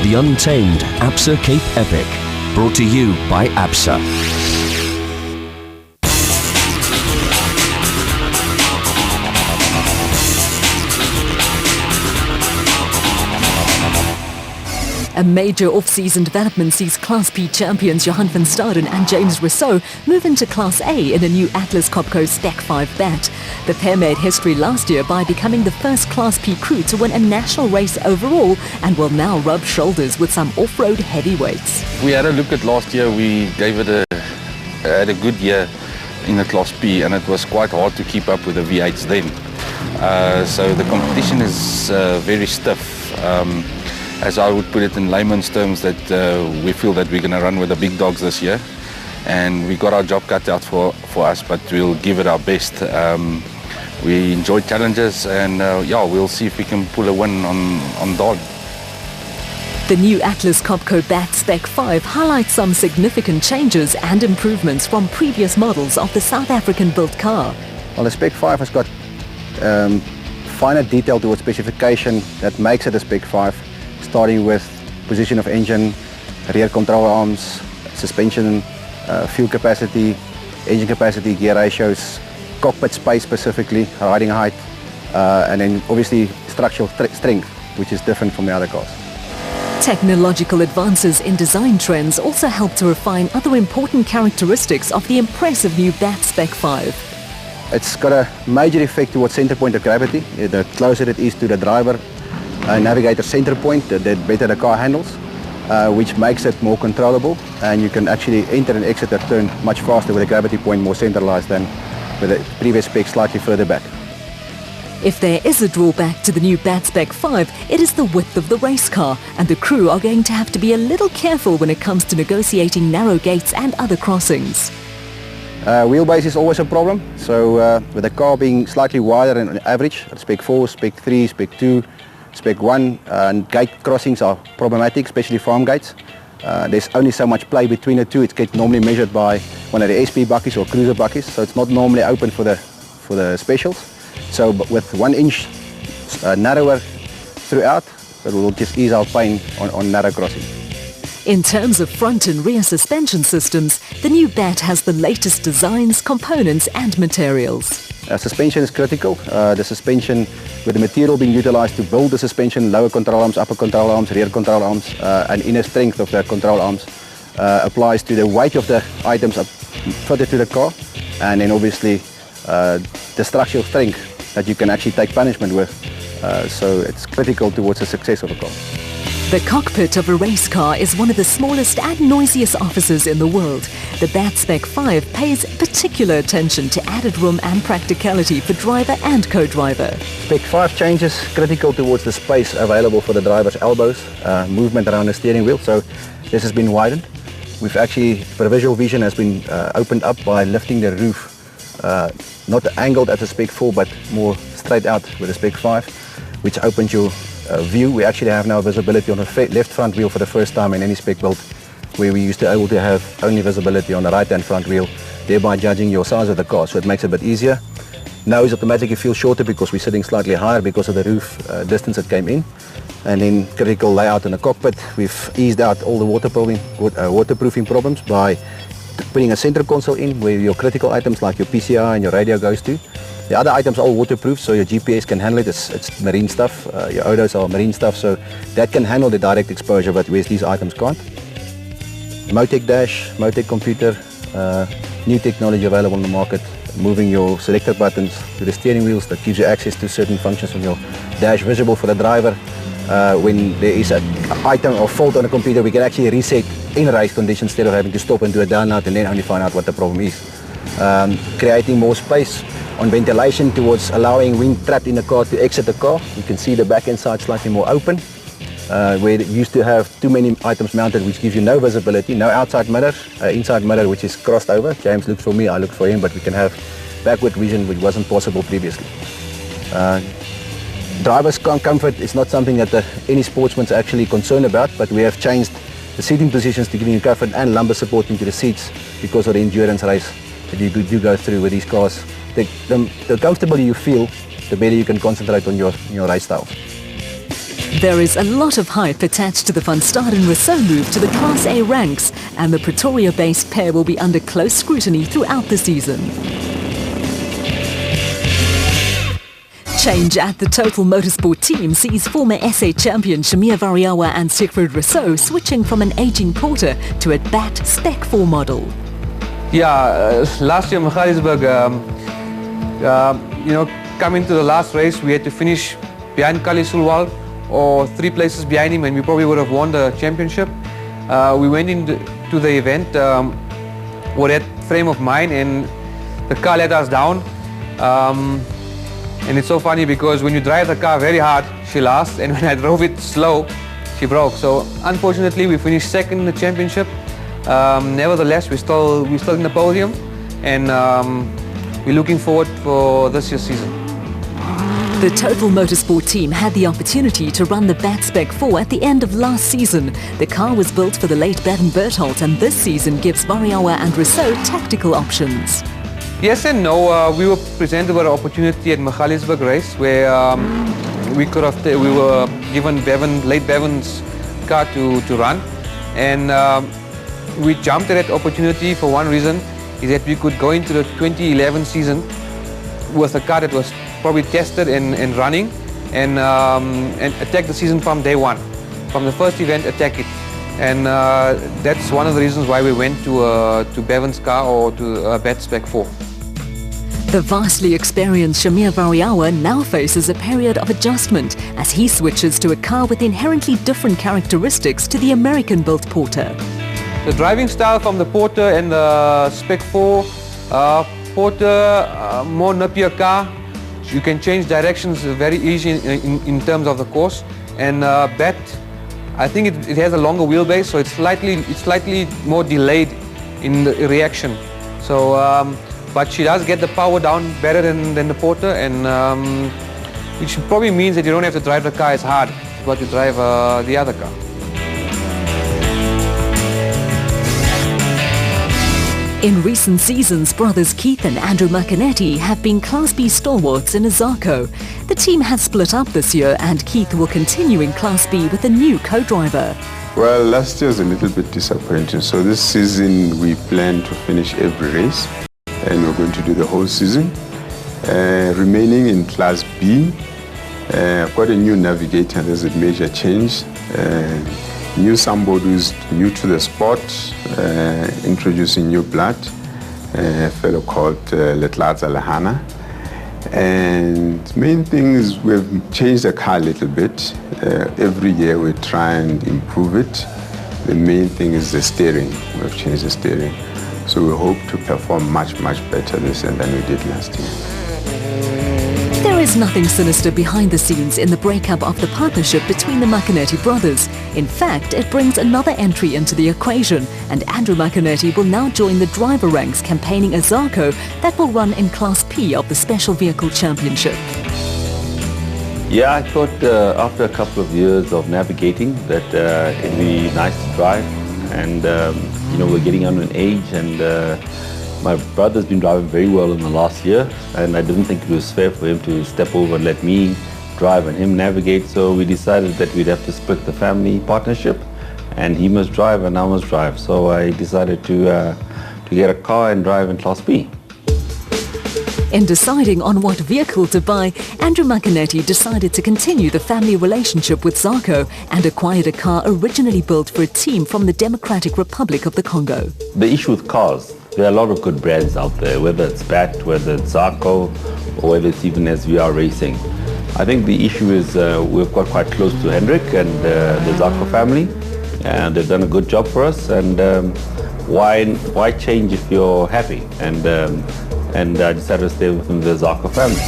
The Untamed ABSA Cape Epic, brought to you by ABSA. A major off-season development sees Class P champions Johan van Staden and James Rousseau move into Class A in the new Atlas Copco Spec 5 bat. The pair made history last year by becoming the first Class P crew to win a national race overall and will now rub shoulders with some off-road heavyweights. We had a look at last year. We gave it had a good year in the Class P, and it was quite hard to keep up with the V8s then. So the competition is very stiff. As I would put it in layman's terms, that we feel that we're going to run with the big dogs this year, and we got our job cut out for us, but we'll give it our best. We enjoy challenges, and yeah, we'll see if we can pull a win on Dod. The new Atlas Copco Bat Spec 5 highlights some significant changes and improvements from previous models of the South African-built car. Well, the Spec 5 has got finer detail to its specification that makes it a Spec 5. Starting with position of engine, rear control arms, suspension, fuel capacity, engine capacity, gear ratios, cockpit space specifically, riding height, and then obviously structural strength, which is different from the other cars. Technological advances in design trends also help to refine other important characteristics of the impressive new BAT Spec 5. It's got a major effect towards center point of gravity. The closer it is to the driver navigator center point, the better the car handles, which makes it more controllable, and you can actually enter and exit a turn much faster with the gravity point more centralized than with the previous spec slightly further back. If there is a drawback to the new BAT Spec 5, it is the width of the race car, and the crew are going to have to be a little careful when it comes to negotiating narrow gates and other crossings. Wheelbase is always a problem, so with the car being slightly wider than average, Spec 4, Spec 3, Spec 2, Spec 1, and gate crossings are problematic, especially farm gates. There's only so much play between the two. It gets normally measured by one of the SP buckies or cruiser buckies, so it's not normally open for the specials. So with 1 inch narrower throughout, it will just ease our pain on narrow crossing. In terms of front and rear suspension systems, the new BAT has the latest designs, components and materials. Suspension is critical. The suspension, with the material being utilized to build the suspension, lower control arms, upper control arms, rear control arms, and inner strength of the control arms applies to the weight of the items fitted to the car, and then obviously the structural strength that you can actually take punishment with. So it's critical towards the success of a car. The cockpit of a race car is one of the smallest and noisiest offices in the world. The BAT Spec 5 pays particular attention to added room and practicality for driver and co-driver. Spec 5 changes critical towards the space available for the driver's elbows, movement around the steering wheel, so this has been widened. We've actually, for visual vision, has been opened up by lifting the roof, not angled at the Spec 4 but more straight out with the Spec 5, which opens your view. We actually have now visibility on the left front wheel for the first time in any spec build, where we used to be able to have only visibility on the right hand front wheel, thereby judging your size of the car, so it makes it a bit easier. Nose automatically feels shorter because we're sitting slightly higher because of the roof distance that came in. And then critical layout in the cockpit, we've eased out all the waterproofing problems by putting a center console in where your critical items like your PCI and your radio goes to. The other items are all waterproof, so your GPS can handle it. It's marine stuff. Your Odos are marine stuff, so that can handle the direct exposure, but whereas these items can't. Motec dash, Motec computer, new technology available on the market, moving your selector buttons to the steering wheels that gives you access to certain functions on your dash visible for the driver. When there is an item or fault on the computer, we can actually reset in race conditions instead of having to stop and do a download and then only find out what the problem is. Creating more space on ventilation towards allowing wind trapped in the car to exit the car. You can see the back end side slightly more open, where it used to have too many items mounted, which gives you no visibility, no outside mirror, inside mirror which is crossed over. James looked for me, I looked for him, but we can have backward vision, which wasn't possible previously. Driver's comfort is not something that any sportsman's actually concerned about, but we have changed the seating positions to give you comfort and lumbar support into the seats because of the endurance race that you do go through with these cars. The comfortable you feel, the better you can concentrate on your race style. There is a lot of hype attached to the Van Staden Renault move to the Class A ranks, and the Pretoria-based pair will be under close scrutiny throughout the season. Change at the Total Motorsport team sees former SA champion Shamir Variawa and Siegfried Rousseau switching from an aging Porter to a BAT Spec 4 model. Yeah, last year in Magaliesburg, coming to the last race, we had to finish behind Kali Sulwal or 3 places behind him, and we probably would have won the championship. We went into the event with that frame of mind, and the car let us down. And it's so funny because when you drive the car very hard, she lasts, and when I drove it slow, she broke. So unfortunately, we finished second in the championship. Nevertheless, we're still in the podium, and we're looking forward for this year's season. The Total Motorsport team had the opportunity to run the BAT Spec 4 at the end of last season. The car was built for the late Baden Berthold, and this season gives Variawa and Rousseau tactical options. Yes and no. We were presented with an opportunity at Magaliesburg race where we were given late Bevan's car to run, and we jumped at that opportunity for one reason, is that we could go into the 2011 season with a car that was probably tested and running, and attack the season from day one. From the first event, attack it. And that's one of the reasons why we went to Bevan's car or to BAT Spec 4. The vastly experienced Shamir Variawa now faces a period of adjustment as he switches to a car with inherently different characteristics to the American-built Porter. The driving style from the Porter and the Spec 4, Porter, more nippier car. You can change directions very easy in terms of the course. And BAT, I think it has a longer wheelbase, so it's slightly more delayed in the reaction. So, but she does get the power down better than the Porter, and which probably means that you don't have to drive the car as hard as you drive the other car. In recent seasons, brothers Keith and Andrew McInerney have been Class B stalwarts in Azarko. The team has split up this year and Keith will continue in Class B with a new co-driver. Well, last year was a little bit disappointing, so this season we plan to finish every race and we're going to do the whole season. Remaining in Class B, I've got a new navigator. There's a major change. New somebody who's new to the sport, introducing new blood, a fellow called Letlatsa Lahana. And main thing is we've changed the car a little bit. Every year we try and improve it. The main thing is the steering. We've changed the steering. So we hope to perform much better this year than we did last year. There is nothing sinister behind the scenes in the breakup of the partnership between the McInerney brothers. In fact, it brings another entry into the equation, and Andrew McInerney will now join the driver ranks campaigning Azarko that will run in Class P of the Special Vehicle Championship. Yeah, I thought after a couple of years of navigating that it'd be nice to drive, and you know, we're getting on an age, and my brother's been driving very well in the last year, and I didn't think it was fair for him to step over and let me drive and him navigate, so we decided that we'd have to split the family partnership, and he must drive and I must drive. So I decided to get a car and drive in Class B. In deciding on what vehicle to buy, Andrew McInerney decided to continue the family relationship with Zarco and acquired a car originally built for a team from the Democratic Republic of the Congo. The issue with cars, there are a lot of good brands out there, whether it's BAT, whether it's Zarco, or whether it's even SVR Racing. I think the issue is we've got quite close to Hendrik and the Zarco family, and they've done a good job for us, and why change if you're happy? And I decided to stay within the Zarco family.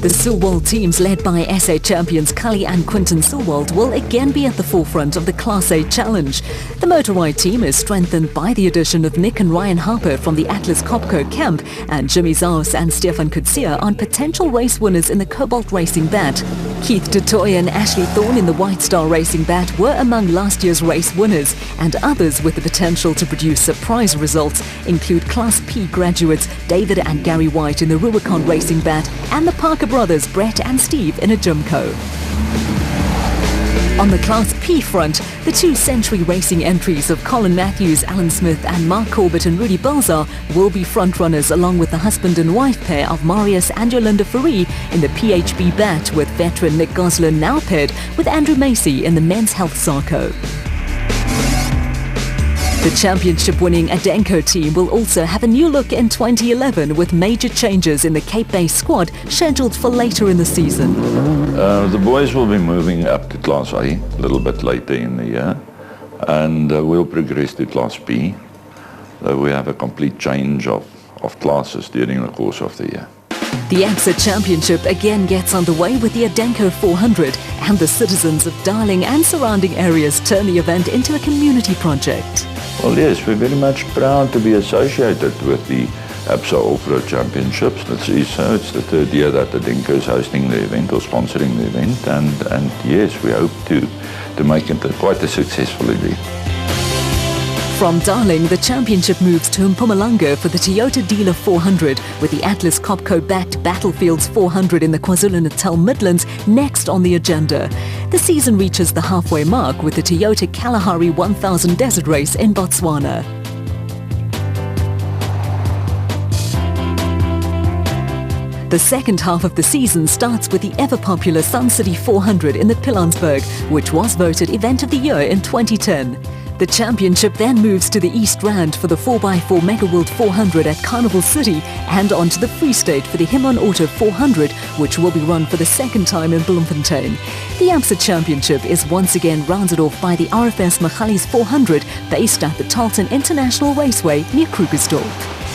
The Sulwald teams led by SA champions Cully and Quinton Sulwald will again be at the forefront of the Class A challenge. The Motorride team is strengthened by the addition of Nick and Ryan Harper from the Atlas Copco camp, and Jimmy Zaus and Stefan Kutsia on potential race winners in the Cobalt Racing BAT. Keith DeToy and Ashley Thorne in the White Star Racing BAT were among last year's race winners, and others with the potential to produce surprise results include Class P graduates David and Gary White in the Rubicon Racing BAT and the Parker brothers Brett and Steve in a Jimco. On the Class P front, the two Century Racing entries of Colin Matthews, Alan Smith and Mark Corbett and Rudy Balzar will be frontrunners along with the husband and wife pair of Marius and Yolinda Ferree in the PHB BAT, with veteran Nick Gosler now paired with Andrew Macy in the Men's Health Zarco. The championship-winning Adenko team will also have a new look in 2011 with major changes in the Cape-based squad scheduled for later in the season. The boys will be moving up to Class A a little bit later in the year, and we'll progress to Class B. We have a complete change of classes during the course of the year. The AXA Championship again gets underway with the Adenko 400, and the citizens of Darling and surrounding areas turn the event into a community project. Well, yes, we're very much proud to be associated with the ABSA Off-Road Championships. It's the third year that Adenko is hosting the event or sponsoring the event, and yes, we hope to make it quite a successful event. From Darling, the championship moves to Mpumalanga for the Toyota Dealer 400, with the Atlas Copco-backed Battlefields 400 in the KwaZulu-Natal Midlands next on the agenda. The season reaches the halfway mark with the Toyota Kalahari 1000 Desert Race in Botswana. The second half of the season starts with the ever-popular Sun City 400 in the Pilanesberg, which was voted Event of the Year in 2010. The championship then moves to the East Rand for the 4x4 Mega World 400 at Carnival City and on to the Free State for the Himon Auto 400, which will be run for the second time in Bloemfontein. The ABSA Championship is once again rounded off by the RFS Magalies 400 based at the Tarleton International Raceway near Krugersdorp.